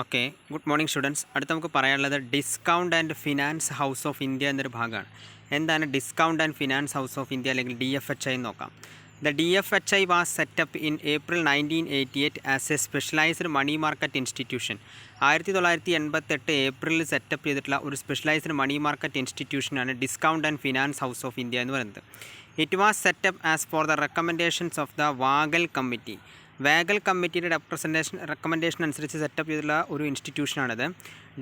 Okay, good morning students. അടുത്ത് നമുക്ക് പറയാനുള്ളത് discount and finance house of India എന്നൊരു ഭാഗമാണ്. എന്താണ് discount and finance house of India അല്ലെങ്കിൽ DFHI എന്ന് നോക്കാം. The DFHI was set up in April 1988 as a specialised money market institution. 1988 ഏപ്രിലിൽ സെറ്റപ്പ് ചെയ്തിട്ടുള്ള ഒരു സ്പെഷ്യലൈസ്ഡ് മണി മാർക്കറ്റ് ഇൻസ്റ്റിറ്റ്യൂഷനാണ് discount and finance house of India എന്ന് പറയുന്നത്. It was set up as for the recommendations of the Vaghul committee. Vaghul കമ്മിറ്റിയുടെ recommendation അനുസരിച്ച് set up ചെയ്തിട്ടുള്ള ഒരു ഇൻസ്റ്റിറ്റ്യൂഷനാണിത്.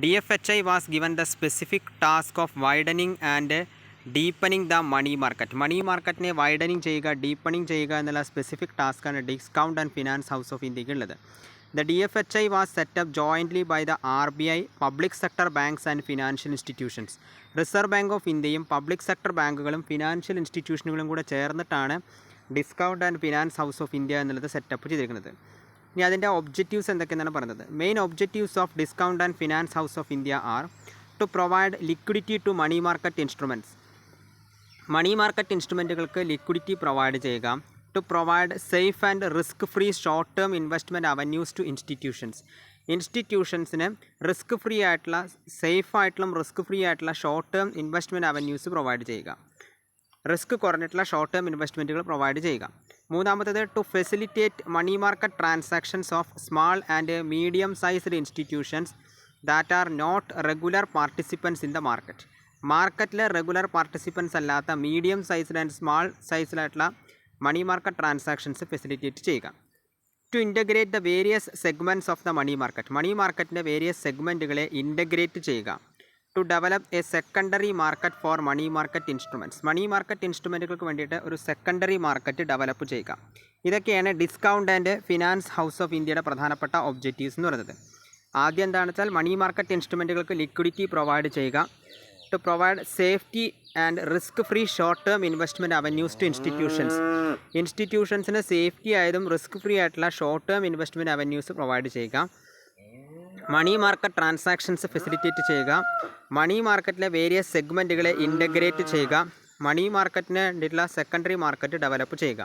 DFHI was given the specific task of widening and deepening the money market. Money മാർക്കറ്റിനെ widening ചെയ്യുക, deepening ചെയ്യുക എന്നുള്ള സ്പെസിഫിക് ടാസ്ക്കാണ് discount and finance house of ഇന്ത്യക്ക് ഉള്ളത്. The DFHI was set up jointly by the RBI, public sector banks and financial institutions. Reserve bank of ഇന്ത്യയും public sector ബാങ്കുകളും financial ഇൻസ്റ്റിറ്റ്യൂഷനുകളും കൂടെ ചേർന്നിട്ടാണ് discount and finance house of India എന്നുള്ളത് set up ചെയ്തിരിക്കുന്നത്. ഇനി അതിൻ്റെ ഒബ്ജക്റ്റീവ്സ് എന്തൊക്കെയെന്നാണ് പറയുന്നത്. Main objectives of discount and finance house of India are to provide liquidity to money market instruments. Money market ഇൻസ്ട്രുമെൻറ്റുകൾക്ക് ലിക്വിഡിറ്റി പ്രൊവൈഡ് ചെയ്യുക. To provide safe and risk free short term investment avenues to institutions. ഇൻസ്റ്റിറ്റ്യൂഷൻസിന് risk free ആയിട്ടുള്ള, safe ആയിട്ടുള്ള, risk free ആയിട്ടുള്ള short term investment avenues provide ചെയ്യുക. Risk കുറഞ്ഞിട്ടുള്ള short term ഇൻവെസ്റ്റ്മെൻറ്റുകൾ provide ചെയ്യുക. മൂന്നാമത്തേത് to facilitate money market transactions of small and medium sized institutions that are not regular participants in the market. മാർക്കറ്റിലെ regular participants അല്ലാത്ത medium sized and small സൈസിലായിട്ടുള്ള money market transactions facilitate ചെയ്യുക. To integrate the various segments of the money market. Money മാർക്കറ്റിൻ്റെ various സെഗ്മെൻറ്റുകളെ integrate ചെയ്യുക. To develop a secondary market for money market instruments. Money market ഇൻസ്ട്രുമെൻറ്റുകൾക്ക് വേണ്ടിയിട്ട് ഒരു secondary market develop ചെയ്യുക. ഇതൊക്കെയാണ് discount and finance house of ഇന്ത്യയുടെ പ്രധാനപ്പെട്ട ഒബ്ജക്റ്റീവ്സ് എന്ന് പറയുന്നത്. ആദ്യം എന്താണെന്ന് വെച്ചാൽ മണി മാർക്കറ്റ് ഇൻസ്ട്രുമെൻറ്റുകൾക്ക് ലിക്വിഡിറ്റി പ്രൊവൈഡ് ചെയ്യുക. To provide safety and risk free short term investment avenues to institutions. ഇൻസ്റ്റിറ്റ്യൂഷൻസിന് സേഫ്റ്റി ആയതും റിസ്ക് ഫ്രീ ആയിട്ടുള്ള short term investment avenues provide ചെയ്യുക. മണി മാർക്കറ്റ് ട്രാൻസാക്ഷൻസ് ഫെസിലിറ്റേറ്റ് ചെയ്യുക. മണി മാർക്കറ്റിലെ വേരിയസ് സെഗ്മെൻറ്റുകളെ ഇൻ്റഗ്രേറ്റ് ചെയ്യുക. മണി മാർക്കറ്റിന് വേണ്ടിയിട്ടുള്ള സെക്കൻഡറി മാർക്കറ്റ് ഡെവലപ്പ് ചെയ്യുക.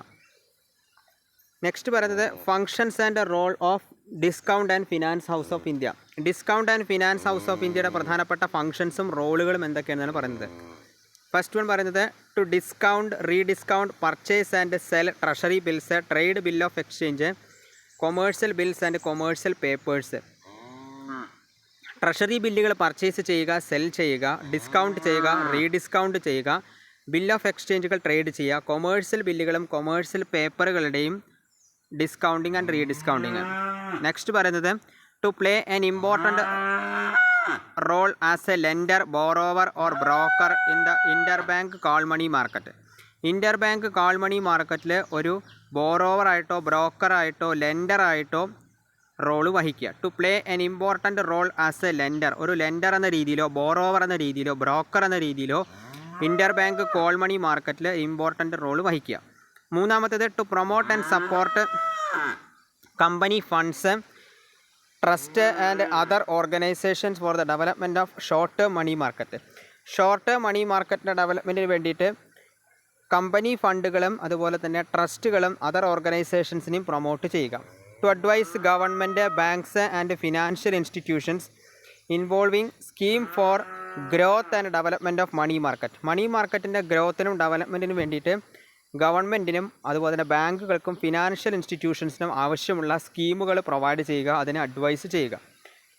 നെക്സ്റ്റ് പറയുന്നത് functions and role of discount and finance house of India. Discount and finance house of ഇന്ത്യയുടെ പ്രധാനപ്പെട്ട ഫങ്ഷൻസും റോളുകളും എന്തൊക്കെയാണെന്നാണ് പറയുന്നത്. ഫസ്റ്റ് വൺ പറയുന്നത് to discount, rediscount, purchase and sell treasury bills, trade bill of exchange, commercial bills and commercial papers. Treasury ബില്ലുകൾ purchase ചെയ്യുക, sell ചെയ്യുക, ഡിസ്കൗണ്ട് ചെയ്യുക, റീഡിസ്കൗണ്ട് ചെയ്യുക, ബിൽ ഓഫ് എക്സ്ചേഞ്ചുകൾ ട്രേഡ് ചെയ്യുക, കൊമേഴ്സ്യൽ ബില്ലുകളും commercial പേപ്പറുകളുടെയും discounting and rediscounting. Next പറയുന്നത് to play an important role as a lender, borrower or broker in the inter bank call money market. Inter bank call money മാർക്കറ്റിൽ ഒരു ബോറോവറായിട്ടോ ബ്രോക്കറായിട്ടോ ലെൻഡറായിട്ടോ role വഹിക്കുക. To play an important role as a lender, ഒരു lender എന്ന രീതിയിലോ borrower എന്ന രീതിയിലോ ബ്രോക്കർ എന്ന രീതിയിലോ ഇൻ്റർ ബാങ്ക് കോൾ മണി മാർക്കറ്റിൽ ഇമ്പോർട്ടൻറ്റ് റോള് വഹിക്കുക. മൂന്നാമത്തേത് to promote and support company funds, trust and other organisations for the development of short term money market. Short term money മാർക്കറ്റിൻ്റെ ഡെവലപ്മെൻറ്റിന് വേണ്ടിയിട്ട് കമ്പനി ഫണ്ടുകളും അതുപോലെ തന്നെ ട്രസ്റ്റുകളും അതർ ഓർഗനൈസേഷൻസിനെയും പ്രൊമോട്ട് ചെയ്യുക. To advise government, banks and financial institutions involving scheme for growth and development of money market. Money മാർക്കറ്റിൻ്റെ ഗ്രോത്തിനും ഡെവലപ്മെൻറ്റിനും വേണ്ടിയിട്ട് ഗവൺമെൻറ്റിനും അതുപോലെ തന്നെ ബാങ്കുകൾക്കും ഫിനാൻഷ്യൽ ഇൻസ്റ്റിറ്റ്യൂഷൻസിനും ആവശ്യമുള്ള സ്കീമുകൾ പ്രൊവൈഡ് ചെയ്യുക, അതിനെ അഡ്വൈസ് ചെയ്യുക.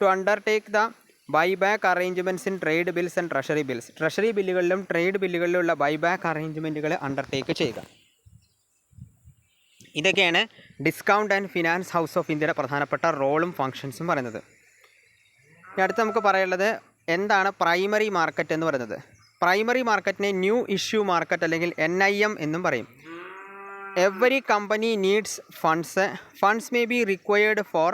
To undertake the buyback arrangements in trade bills and treasury bills. Treasury ബില്ലുകളിലും ട്രേഡ് ബില്ലുകളിലുള്ള ബൈബാക്ക് അറേഞ്ച്മെൻറ്റുകൾ അണ്ടർടേക്ക് ചെയ്യുക. ഇതൊക്കെയാണ് discount and finance house of ഇന്ത്യയുടെ പ്രധാനപ്പെട്ട റോളും ഫങ്ഷൻസും പറയുന്നത്. അടുത്ത് നമുക്ക് പറയുള്ളത് എന്താണ് പ്രൈമറി മാർക്കറ്റ് എന്ന് പറയുന്നത്. പ്രൈമറി മാർക്കറ്റിനെ ന്യൂ ഇഷ്യൂ മാർക്കറ്റ് അല്ലെങ്കിൽ NIM എന്നും പറയും. Every company needs funds. Funds may be required for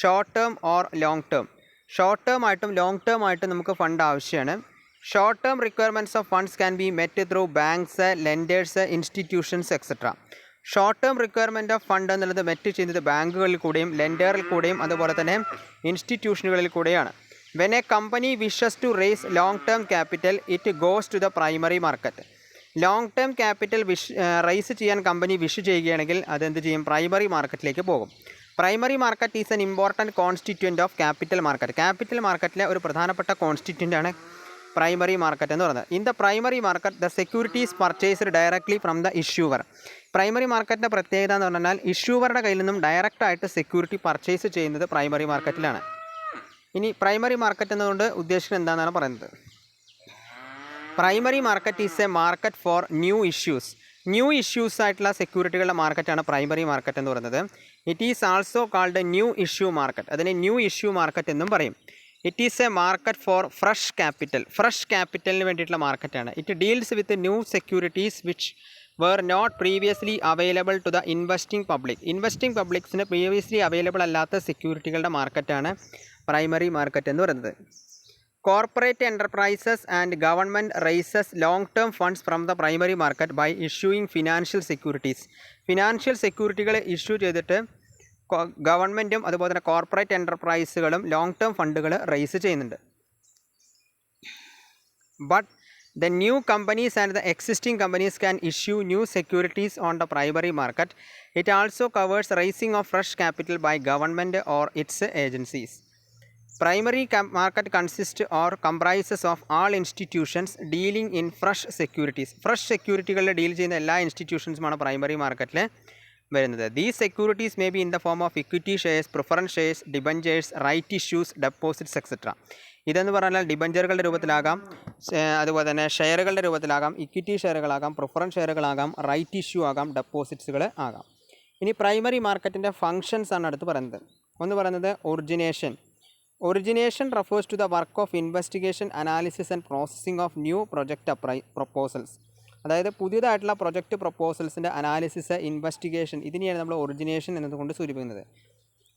short term or long term. Short term ആയിട്ടും ലോങ് ടേം ആയിട്ടും നമുക്ക് ഫണ്ട് ആവശ്യമാണ്. Short term requirements of funds can be met through banks, lenders, institutions etcetera. Short term requirement of fund എന്നുള്ളത് met ചെയ്യുന്നത് ബാങ്കുകളിൽ കൂടെയും ലെൻഡറിൽ കൂടെയും അതുപോലെ തന്നെ ഇൻസ്റ്റിറ്റ്യൂഷനുകളിൽ കൂടെയാണ്. When a company wishes to raise long term capital it goes to the primary market. Long term capital raise ചെയ്യാൻ കമ്പനി വിഷ് ചെയ്യുകയാണെങ്കിൽ അതെന്ത് ചെയ്യും, പ്രൈമറി മാർക്കറ്റിലേക്ക് പോകും. Primary market is an important constituent of capital market. Capital മാർക്കറ്റിലെ ഒരു പ്രധാനപ്പെട്ട കോൺസ്റ്റിറ്റ്യൂൻ്റാണ് പ്രൈമറി മാർക്കറ്റ് എന്ന് പറയുന്നത്. In the primary market the securities purchased directly from the issuer. Primary മാർക്കറ്റിൻ്റെ പ്രത്യേകത എന്ന് പറഞ്ഞാൽ ഇഷ്യൂവറുടെ കയ്യിൽ നിന്നും ഡയറക്റ്റായിട്ട് സെക്യൂരിറ്റി പർച്ചേസ് ചെയ്യുന്നത് പ്രൈമറി മാർക്കറ്റിലാണ്. ഇനി പ്രൈമറി മാർക്കറ്റ് എന്നതുകൊണ്ട് ഉദ്ദേശിക്കുന്നത് എന്താണെന്നാണ് പറയുന്നത്. Primary market is a market for new issues ആയിട്ടുള്ള സെക്യൂരിറ്റികളുടെ മാർക്കറ്റാണ് പ്രൈമറി മാർക്കറ്റ് എന്ന് പറയുന്നത്. It is also called new issue market. അതിനെ ന്യൂ ഇഷ്യൂ മാർക്കറ്റ് എന്നും പറയും. It is a market for fresh ക്യാപിറ്റലിന് വേണ്ടിയിട്ടുള്ള മാർക്കറ്റാണ്. It deals with new securities which were not previously available to the investing പബ്ലിക്സിന് previously available അല്ലാത്ത സെക്യൂരിറ്റികളുടെ മാർക്കറ്റാണ് പ്രൈമറി മാർക്കറ്റ് എന്ന് പറയുന്നത്. Corporate enterprises and government raises long term funds from the primary market by issuing financial സെക്യൂരിറ്റികൾ issue ചെയ്തിട്ട് ഗവൺമെൻറ്റും അതുപോലെ തന്നെ കോർപ്പറേറ്റ് എൻ്റർപ്രൈസുകളും ലോങ് ടേം ഫണ്ടുകൾ റൈസ് ചെയ്യുന്നുണ്ട്. But the new companies and the existing companies can issue new securities on the primary market. It also covers raising of fresh capital by government or its agencies. Primary market consists or comprises of all institutions dealing in fresh securities. Fresh securityകളിൽ deal ചെയ്യുന്ന എല്ലാ ഇൻസ്റ്റിറ്റ്യൂഷൻസുമാണ് primary മാർക്കറ്റിൽ വരുന്നത്. These securities may be in the form of equity shares, preference shares, debentures, right issues, deposits, etc. ഇതെന്ന് പറഞ്ഞാൽ ഡിബഞ്ചറുകളുടെ രൂപത്തിലാകാം, അതുപോലെ തന്നെ ഷെയറുകളുടെ രൂപത്തിലാകാം, equity ഷെയറുകളാകാം, preference ഷെയറുകളാകാം, right issue ആകാം, ഡെപ്പോസിറ്റ്സുകൾ ആകാം. ഇനി പ്രൈമറി മാർക്കറ്റിൻ്റെ ഫങ്ഷൻസ് ആണ് അടുത്ത് പറയുന്നത്. ഒന്ന് പറയുന്നത് origination refers to the work of investigation, analysis and processing of new project proposals. അതായത് പുതിയതായിട്ടുള്ള പ്രൊജക്റ്റ് പ്രൊപ്പോസൽസിൻ്റെ അനാലിസിസ്, ഇൻവെസ്റ്റിഗേഷൻ, ഇതിനെയാണ് നമ്മൾ ഒറിജിനേഷൻ എന്നതുകൊണ്ട് സൂചിപ്പിക്കുന്നത്.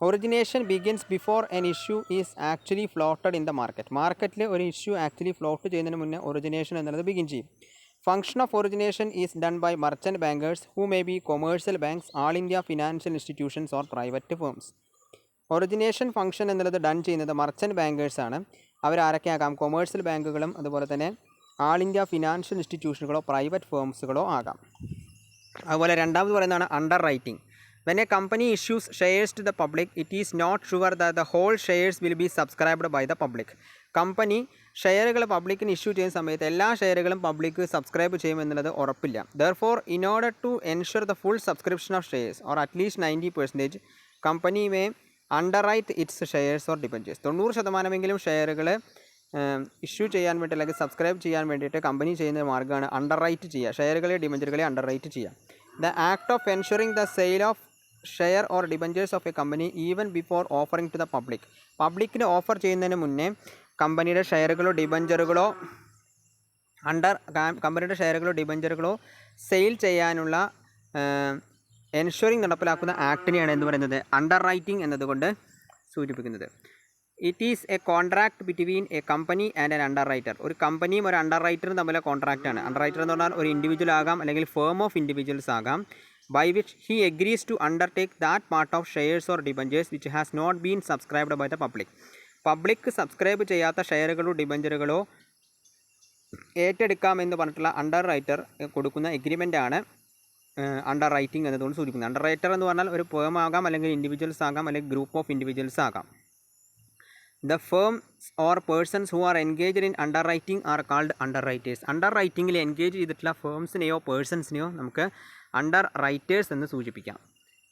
Origination begins before an issue is actually floated in the market. മാർക്കറ്റിൽ ഒരു ഇഷ്യൂ ആക്ച്വലി ഫ്ലോട്ട് ചെയ്യുന്നതിന് മുന്നേ ഒറിജിനേഷൻ എന്നുള്ളത് ബിഗിൻ ചെയ്യും. Function of origination is done by merchant bankers who may be commercial banks, all India financial institutions or private firms. Origination function എന്നുള്ളത് done ചെയ്യുന്നത് merchant ബാങ്കേഴ്സാണ്. അവരാരൊക്കെ ആകാം? കൊമേഴ്ഷ്യൽ ബാങ്കുകളും അതുപോലെ തന്നെ ആൾ ഇന്ത്യ ഫിനാൻഷ്യൽ ഇൻസ്റ്റിറ്റ്യൂഷനുകളോ പ്രൈവറ്റ് ഫേംസുകളോ ആകാം. അതുപോലെ രണ്ടാമത് പറയുന്നതാണ് underwriting. When a company issues shares to the public, it is not sure that the whole shares will be subscribed by the public. Company ഷെയറുകൾ പബ്ലിക്കിന് ഇഷ്യൂ ചെയ്യുന്ന സമയത്ത് എല്ലാ ഷെയറുകളും പബ്ലിക്ക് സബ്സ്ക്രൈബ് ചെയ്യുമെന്നുള്ളത് ഉറപ്പില്ല. Therefore, in order to ensure the full subscription of shares or at least 90%, company may underwrite its shares or debentures. 90% ഷെയറുകൾ issue ചെയ്യാൻ വേണ്ടി അല്ലെങ്കിൽ subscribe ചെയ്യാൻ വേണ്ടിയിട്ട് കമ്പനി ചെയ്യുന്ന മാർഗ്ഗമാണ് അണ്ടർറൈറ്റ് ചെയ്യുക. ഷെയറുകളെ ഡിബഞ്ചറുകളെ അണ്ടർറൈറ്റ് ചെയ്യുക. The act of ensuring the sale of share or debentures of a company even before offering to the public. പബ്ലിക്കിന് ഓഫർ ചെയ്യുന്നതിന് മുന്നേ കമ്പനിയുടെ ഷെയറുകളോ ഡിബഞ്ചറുകളോ സെയിൽ ചെയ്യാനുള്ള എൻഷുറിംഗ് നടപ്പിലാക്കുന്ന ആക്ടിനെയാണ് എന്ന് പറയുന്നത് അണ്ടർ റൈറ്റിംഗ് എന്നതുകൊണ്ട് സൂചിപ്പിക്കുന്നത്. It is A contract between A company and an under writer. ഒരു കമ്പനിയും ഒരു അണ്ടർ റൈറ്ററും തമ്മിലെ കോൺട്രാക്റ്റാണ്. അണ്ടർ റൈറ്റർ എന്ന് പറഞ്ഞാൽ ഒരു ഇൻഡിവിജ്വൽ ആകാം അല്ലെങ്കിൽ ഫേം ഓഫ് ഇൻഡിവിജ്വൽസ് ആകാം. by which he agrees to undertake that part of shares or debentures which has not been subscribed by the public. Public subscribe ചെയ്യാത്ത ഷെയറുകളോ ഡിബഞ്ചറുകളോ ഏറ്റെടുക്കാമെന്ന് പറഞ്ഞിട്ടുള്ള അണ്ടർ റൈറ്റർ കൊടുക്കുന്ന എഗ്രിമെൻ്റാണ് അണ്ടർ റൈറ്റിംഗ് എന്നതുകൊണ്ട് സൂചിപ്പിക്കുന്നത്. അണ്ടർ റൈറ്റർ എന്ന് പറഞ്ഞാൽ ഒരു firm ആകാം, അല്ലെങ്കിൽ ഇൻഡിവിജ്വൽസ് ആകാം, അല്ലെങ്കിൽ ഗ്രൂപ്പ് ഓഫ് ഇൻഡിവിജ്വൽസ് ആകാം. The firms or persons who are engaged in underwriting are called underwriters. അണ്ടർറൈറ്റിങ്ങിൽ എൻഗേജ് ചെയ്തിട്ടുള്ള ഫേംസിനെയോ പേഴ്സൺസിനെയോ നമുക്ക് അണ്ടർ റൈറ്റേഴ്സ് എന്ന് സൂചിപ്പിക്കാം.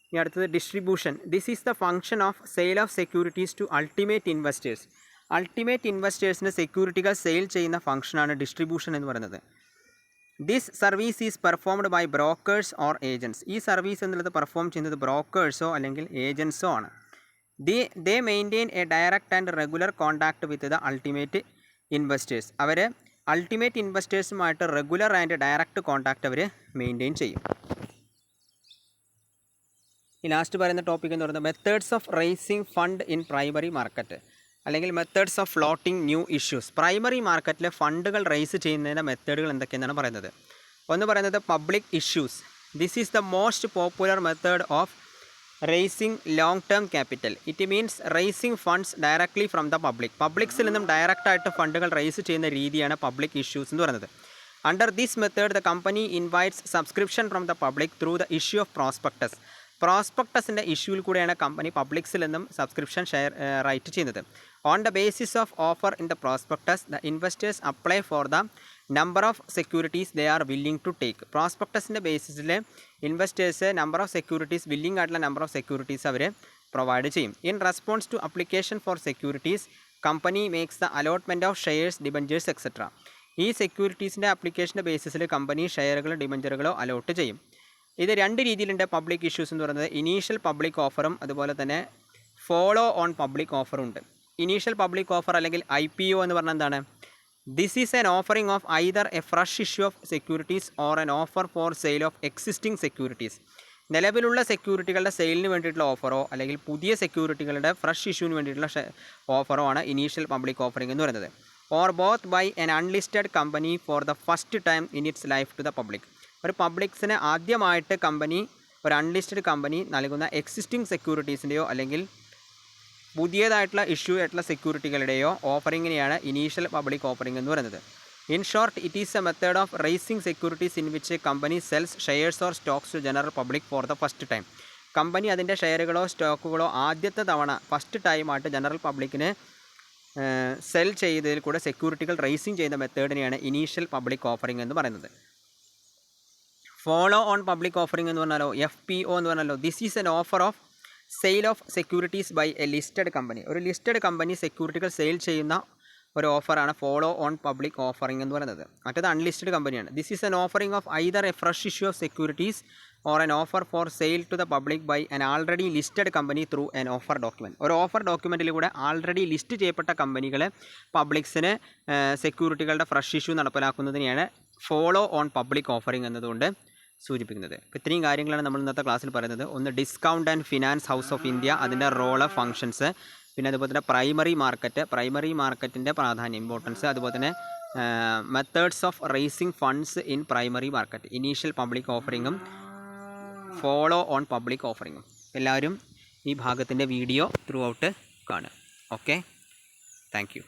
ഇനി അടുത്തത് distribution. This is the function of sale of securities to ultimate investors. Ultimate ഇൻവെസ്റ്റേഴ്സിന് സെക്യൂരിറ്റികൾ സെയിൽ ചെയ്യുന്ന ഫംഗ്ഷനാണ് ഡിസ്ട്രിബ്യൂഷൻ എന്ന് പറയുന്നത്. This service is performed by brokers or agents. ഈ സർവീസ് എന്നുള്ളത് പെർഫോം ചെയ്യുന്നത് ബ്രോക്കേഴ്സോ അല്ലെങ്കിൽ ഏജൻസോ ആണ്. They maintain a direct and regular contact with the ultimate investors. അവർ അൾട്ടിമേറ്റ് ഇൻവെസ്റ്റേഴ്സുമായിട്ട് റെഗുലർ ആൻഡ് ഡയറക്റ്റ് കോൺടാക്റ്റ് അവർ മെയിൻറ്റെയിൻ ചെയ്യും. ഈ ലാസ്റ്റ് പറയുന്ന ടോപ്പിക് എന്ന് പറയുന്നത് methods of raising fund in primary market, അല്ലെങ്കിൽ methods of floating new issues. Primary മാർക്കറ്റിൽ ഫണ്ടുകൾ റേസ് ചെയ്യുന്നതിൻ്റെ മെത്തേഡുകൾ എന്തൊക്കെയെന്നാണ് പറയുന്നത്. ഒന്ന് പറയുന്നത് public issues. This is the most popular method of raising long term capital. It means raising funds directly from the public. പബ്ലിക്സിൽ നിന്നും ഡയറക്റ്റായിട്ട് ഫണ്ടുകൾ റേസ് ചെയ്യുന്ന രീതിയാണ് പബ്ലിക് ഇഷ്യൂസ് എന്ന് പറയുന്നത്. Under this method the company invites subscription from the public through the issue of prospectus. പ്രോസ്പെക്ടസിൻ്റെ ഇഷ്യൂവിൽ കൂടെയാണ് കമ്പനി പബ്ലിക്സിൽ നിന്നും സബ്സ്ക്രിപ്ഷൻ ഷെയർ റൈറ്റ് ചെയ്യുന്നത്. On the basis of offer in the prospectus the investors apply for the number of securities they are willing to take. പ്രോസ്പെക്ടസിൻ്റെ ബേസിസിൽ investors number of securities, willing ആയിട്ടുള്ള number of securities അവർ provide ചെയ്യും. In response to application for securities company makes the allotment of shares, debentures etcetera. ഈ സെക്യൂരിറ്റീസിൻ്റെ ആപ്ലിക്കേഷൻ്റെ ബേസിസിൽ company ഷെയറുകളോ ഡിബഞ്ചറുകളോ allot ചെയ്യും. ഇത് രണ്ട് രീതിയിലുണ്ട് പബ്ലിക് ഇഷ്യൂസ് എന്ന് പറയുന്നത്. ഇനീഷ്യൽ പബ്ലിക് ഓഫറും അതുപോലെ തന്നെ ഫോളോ ഓൺ പബ്ലിക് ഓഫറും ഉണ്ട്. ഇനീഷ്യൽ പബ്ലിക് ഓഫർ അല്ലെങ്കിൽ IPO എന്ന് പറഞ്ഞാൽ എന്താണ്? This is an offering of either a fresh issue of securities or an offer for sale of existing securities. നിലവിലുള്ള സെക്യൂരിറ്റികളുടെ സെയിലിന് വേണ്ടിയിട്ടുള്ള ഓഫറോ അല്ലെങ്കിൽ പുതിയ സെക്യൂരിറ്റികളുടെ ഫ്രഷ് ഇഷ്യൂവിന് വേണ്ടിയിട്ടുള്ള ഓഫറോ ആണ് ഇനീഷ്യൽ പബ്ലിക് ഓഫറിംഗ് എന്ന് പറയുന്നത്. Or both by an unlisted company for the first time in its life to the public. ഒരു പബ്ലിക്സിന് ആദ്യമായിട്ട് ഒരു അൺലിസ്റ്റഡ് കമ്പനി നൽകുന്ന എക്സിസ്റ്റിംഗ് സെക്യൂരിറ്റീസിൻ്റെയോ അല്ലെങ്കിൽ പുതിയതായിട്ടുള്ള ഇഷ്യൂ ആയിട്ടുള്ള സെക്യൂരിറ്റികളുടെയോ ഓഫറിങ്ങിനെയാണ് ഇനീഷ്യൽ പബ്ലിക് ഓഫറിംഗ് എന്ന് പറയുന്നത്. In short, it is a method of raising securities in which company sells shares or stocks to general public for the first time. Company അതിൻ്റെ ഷെയറുകളോ സ്റ്റോക്കുകളോ ആദ്യത്തെ തവണ ഫസ്റ്റ് ടൈമായിട്ട് ജനറൽ പബ്ലിക്കിന് സെൽ ചെയ്തതിൽ കൂടെ സെക്യൂരിറ്റികൾ റേസിംഗ് ചെയ്യുന്ന മെത്തേഡിനെയാണ് ഇനീഷ്യൽ പബ്ലിക് ഓഫറിംഗ് എന്ന് പറയുന്നത്. ഫോളോ ഓൺ പബ്ലിക് ഓഫറിംഗ് എന്ന് പറഞ്ഞാലോ, FPO എന്ന് പറഞ്ഞാലോ, this is an offer of sale of securities by a listed company. ഒരു ലിസ്റ്റഡ് കമ്പനി സെക്യൂരിറ്റികൾ സെയിൽ ചെയ്യുന്ന ഒരു ഓഫറാണ് ഫോളോ ഓൺ പബ്ലിക് ഓഫറിംഗ് എന്ന് പറയുന്നത്. മറ്റേത് അൺലിസ്റ്റഡ് കമ്പനിയാണ്. This is an offering of either a fresh issue of securities or an offer for sale to the public by an already listed company through an offer document. ഒരു offer ഡോക്യുമെൻറ്റിലൂടെ already list ചെയ്യപ്പെട്ട കമ്പനികൾ പബ്ലിക്സിന് സെക്യൂരിറ്റികളുടെ fresh issue നടപ്പിലാക്കുന്നതിനെയാണ് follow on public offering എന്നതുകൊണ്ട് സൂചിപ്പിക്കുന്നത്. അപ്പോൾ ഇത്രയും കാര്യങ്ങളാണ് നമ്മൾ ഇന്നത്തെ ക്ലാസ്സിൽ പറയുന്നത്. ഒന്ന് discount and finance house of India, അതിൻ്റെ റോള്, ഫങ്ഷൻസ്, പിന്നെ അതുപോലെ തന്നെ പ്രൈമറി മാർക്കറ്റിൻ്റെ പ്രാധാന്യം, ഇമ്പോർട്ടൻസ്, അതുപോലെ തന്നെ methods of raising funds in primary market, initial public ഓഫറിങ്ങും ഫോളോ ഓൺ പബ്ലിക് ഓഫറിങ്ങും. എല്ലാവരും ഈ ഭാഗത്തിൻ്റെ വീഡിയോ ത്രൂ ഔട്ട് കാണുക. Okay, thank U.